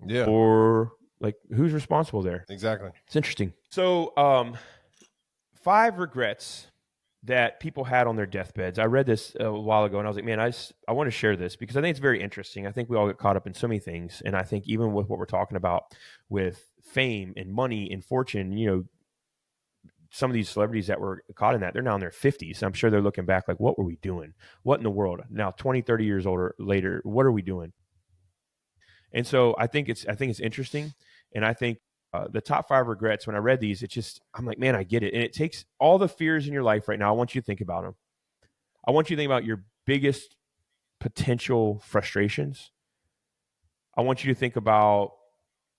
Yeah. Or, like, who's responsible there? Exactly. It's interesting. So, 5 regrets that people had on their deathbeds. I read this a while ago and I was like, man, I want to share this because I think it's very interesting. I think we all get caught up in so many things. And I think even with what we're talking about with fame and money and fortune, some of these celebrities that were caught in that, they're now in their 50s. I'm sure they're looking back like, what were we doing? What in the world? Now, 20, 30 years later, what are we doing? And so I think it's interesting. And I think the top 5 regrets, when I read these, I'm like, man, I get it. And it takes all the fears in your life right now. I want you to think about them. I want you to think about your biggest potential frustrations. I want you to think about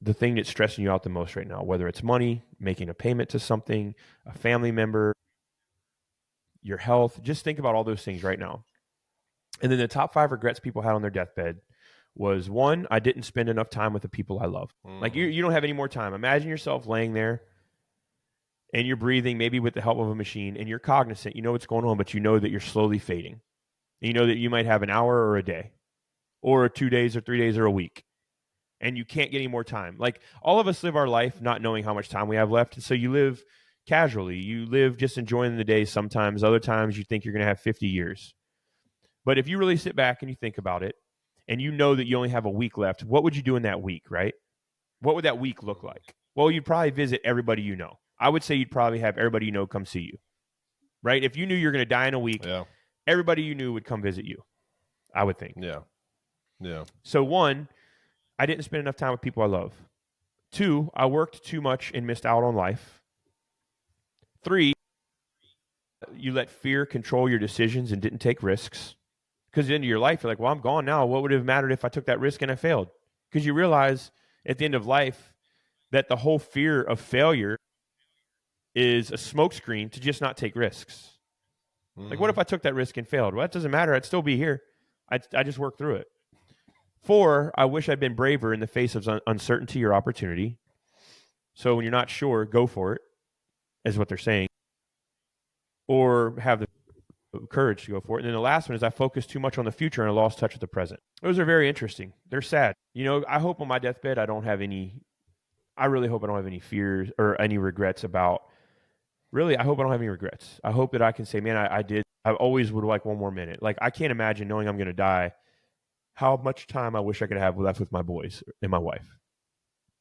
the thing that's stressing you out the most right now, whether it's money, making a payment to something, a family member, your health. Just think about all those things right now. And then the top 5 regrets people had on their deathbed was, 1, I didn't spend enough time with the people I love. Like, you don't have any more time. Imagine yourself laying there and you're breathing, maybe with the help of a machine, and you're cognizant, you know what's going on, but you know that you're slowly fading. And you know that you might have an hour or a day or 2 days or 3 days or a week, and you can't get any more time. Like, all of us live our life not knowing how much time we have left. And so you live casually. You live just enjoying the day sometimes. Other times you think you're going to have 50 years. But if you really sit back and you think about it, and you know that you only have a week left, what would you do in that week, right? What would that week look like? Well, you'd probably visit everybody you know. I would say you'd probably have everybody you know come see you, right? If you knew you're going to die in a week, everybody you knew would come visit you, I would think. Yeah. So 1, I didn't spend enough time with people I love. 2, I worked too much and missed out on life. 3, you let fear control your decisions and didn't take risks. Because at the end of your life, you're like, well, I'm gone now. What would it have mattered if I took that risk and I failed? Because you realize at the end of life that the whole fear of failure is a smokescreen to just not take risks. Like, what if I took that risk and failed? Well, that doesn't matter. I'd still be here. I just worked through it. 4, I wish I'd been braver in the face of uncertainty or opportunity. So when you're not sure, go for it, is what they're saying. Or have the courage to go for it. And then the last one is I focused too much on the future and I lost touch with the present. Those are very interesting. They're sad. I hope on my deathbed I really hope I don't have any fears or any regrets about, I hope I don't have any regrets. I hope that I can say, man, I always would like one more minute. Like, I can't imagine knowing I'm going to die, how much time I wish I could have left with my boys and my wife.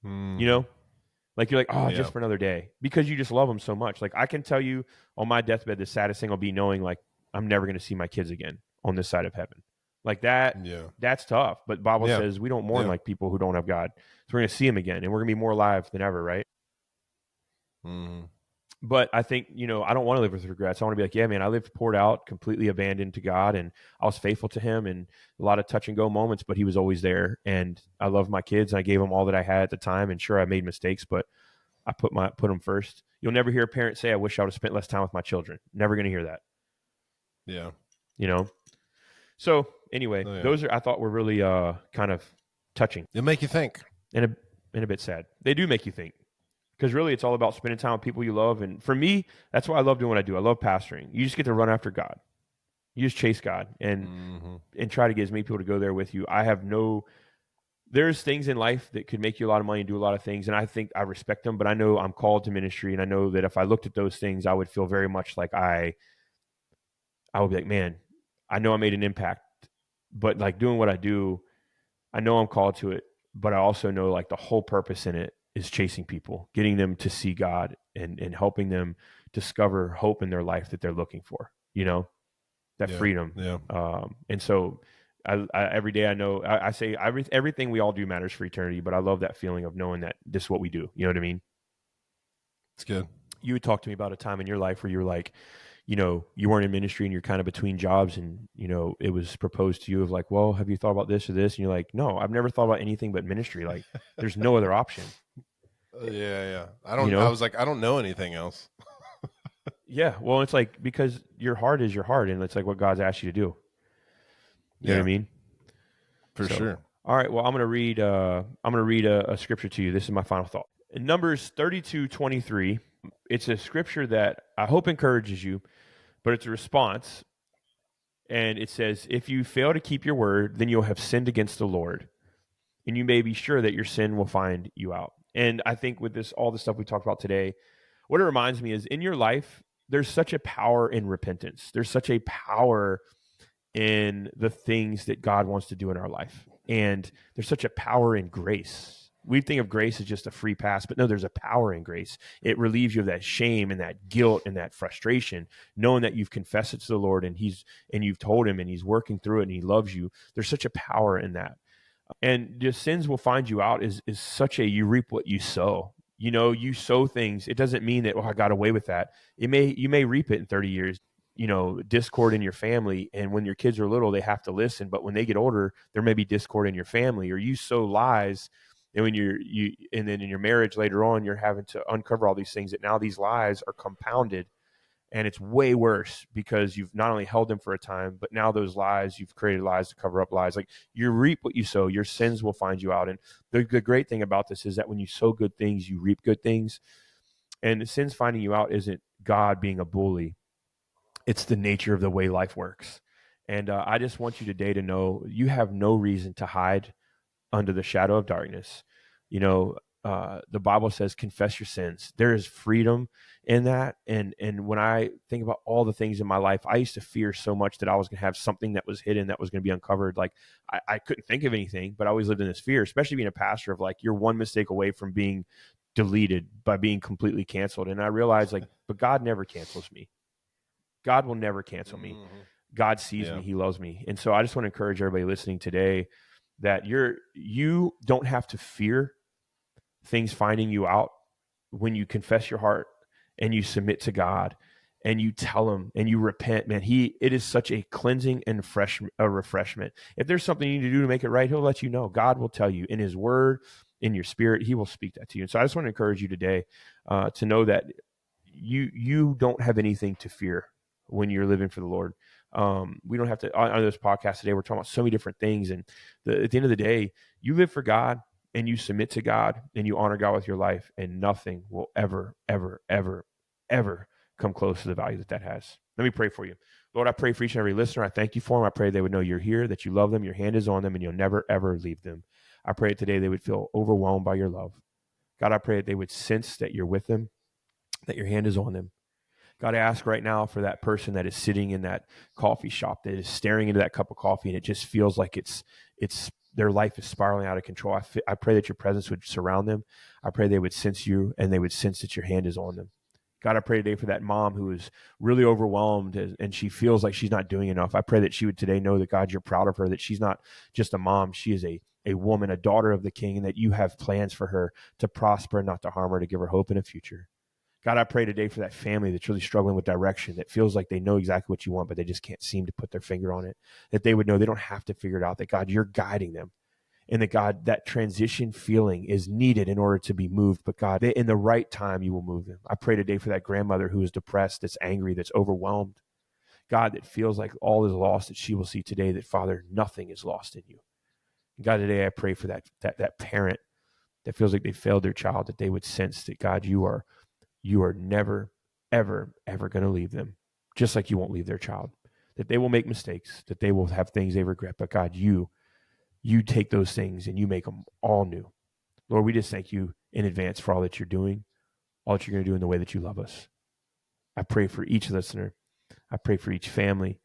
Like, you're like, just for another day, because you just love them so much. Like, I can tell you on my deathbed, the saddest thing will be knowing, like, I'm never going to see my kids again on this side of heaven. Like that, that's tough. But Bible says we don't mourn like people who don't have God. So we're going to see him again, and we're going to be more alive than ever, right? But I think, I don't want to live with regrets. I want to be like, yeah, man, I lived poured out, completely abandoned to God, and I was faithful to him, and a lot of touch and go moments, but he was always there. And I loved my kids, and I gave them all that I had at the time. And sure, I made mistakes, but I put them first. You'll never hear a parent say, I wish I would have spent less time with my children. Never going to hear that. Yeah. So anyway, those I thought were really kind of touching. They make you think. And a bit sad. They do make you think. Because really it's all about spending time with people you love. And for me, that's why I love doing what I do. I love pastoring. You just get to run after God. You just chase God and try to get as many people to go there with you. There's things in life that could make you a lot of money and do a lot of things. And I think I respect them, but I know I'm called to ministry. And I know that if I looked at those things, I would feel very much like I would be like, man, I know I made an impact, but like doing what I do, I know I'm called to it, but I also know like the whole purpose in it is chasing people, getting them to see God and helping them discover hope in their life that they're looking for, that freedom. Yeah. And so I every day I know, I say everything we all do matters for eternity, but I love that feeling of knowing that this is what we do. You know what I mean? It's good. You would talk to me about a time in your life where you were like, you weren't in ministry and you're kind of between jobs and, it was proposed to you of like, well, have you thought about this or this? And you're like, no, I've never thought about anything but ministry. Like there's no other option. Yeah. I was like, I don't know anything else. Yeah. Well, it's like, because your heart is your heart and it's like what God's asked you to do. You know what I mean? For sure. All right. Well, I'm going to read a scripture to you. This is my final thought. In Numbers 32:23, it's a scripture that I hope encourages you, but it's a response. And it says, if you fail to keep your word, then you'll have sinned against the Lord, and you may be sure that your sin will find you out. And I think with all the stuff we talked about today, what it reminds me is in your life, there's such a power in repentance. There's such a power in the things that God wants to do in our life. And there's such a power in grace. We think of grace as just a free pass, but no, there's a power in grace. It relieves you of that shame and that guilt and that frustration, knowing that you've confessed it to the Lord and you've told him and he's working through it and he loves you. There's such a power in that. And the sins will find you out is such you reap what you sow. You sow things. It doesn't mean that, I got away with that. You may reap it in 30 years, discord in your family. And when your kids are little, they have to listen. But when they get older, there may be discord in your family, or you sow lies. And when and then in your marriage later on, you're having to uncover all these things that now these lies are compounded, and it's way worse because you've not only held them for a time, but now those lies, you've created lies to cover up lies. Like you reap what you sow, your sins will find you out. And the great thing about this is that when you sow good things, you reap good things. And the sins finding you out isn't God being a bully. It's the nature of the way life works. And I just want you today to know you have no reason to hide under the shadow of darkness. The Bible says, confess your sins. There is freedom in that. And when I think about all the things in my life, I used to fear so much that I was going to have something that was hidden that was going to be uncovered. Like I couldn't think of anything, but I always lived in this fear, especially being a pastor, of like, you're one mistake away from being deleted, by being completely canceled. And I realized but God never cancels me. God will never cancel me. God sees me. He loves me. And so I just want to encourage everybody listening today that you don't have to fear things finding you out when you confess your heart and you submit to God and you tell him and you repent, man, it is such a cleansing and refreshment. If there's something you need to do to make it right, he'll let you know. God will tell you in his word, in your spirit, he will speak that to you. And so I just want to encourage you today to know that you don't have anything to fear when you're living for the Lord. We don't have to, on this podcast today, we're talking about so many different things. And at the end of the day, you live for God and you submit to God and you honor God with your life, and nothing will ever, ever, ever, ever come close to the value that has. Let me pray for you. Lord, I pray for each and every listener. I thank you for them. I pray they would know you're here, that you love them, your hand is on them, and you'll never, ever leave them. I pray today they would feel overwhelmed by your love. God, I pray that they would sense that you're with them, that your hand is on them. God, I ask right now for that person that is sitting in that coffee shop, that is staring into that cup of coffee, and it just feels like it's their life is spiraling out of control. I pray that your presence would surround them. I pray they would sense you, and they would sense that your hand is on them. God, I pray today for that mom who is really overwhelmed and she feels like she's not doing enough. I pray that she would today know that, God, you're proud of her, that she's not just a mom. She is a woman, a daughter of the King, and that you have plans for her to prosper and not to harm her, to give her hope in a future. God, I pray today for that family that's really struggling with direction, that feels like they know exactly what you want, but they just can't seem to put their finger on it, that they would know they don't have to figure it out, that, God, you're guiding them. And that, God, that transition feeling is needed in order to be moved. But, God, in the right time, you will move them. I pray today for that grandmother who is depressed, that's angry, that's overwhelmed. God, that feels like all is lost, that she will see today that, Father, nothing is lost in you. And God, today I pray for that parent that feels like they failed their child, that they would sense that, God, you are never, ever, ever going to leave them, just like you won't leave their child. That they will make mistakes, that they will have things they regret. But, God, you take those things and you make them all new. Lord, we just thank you in advance for all that you're doing, all that you're going to do in the way that you love us. I pray for each listener. I pray for each family.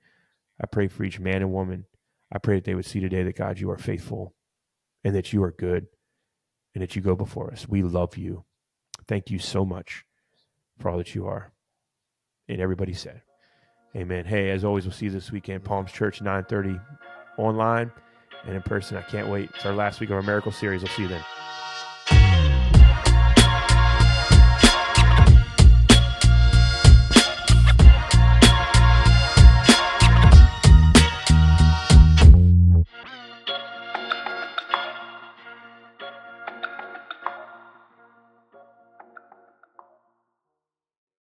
I pray for each man and woman. I pray that they would see today that, God, you are faithful and that you are good and that you go before us. We love you. Thank you so much for all that you are. And everybody said, amen. Hey, as always, we'll see you this weekend, Palms Church, 9:30 online and in person. I can't wait. It's our last week of our miracle series. I'll see you then.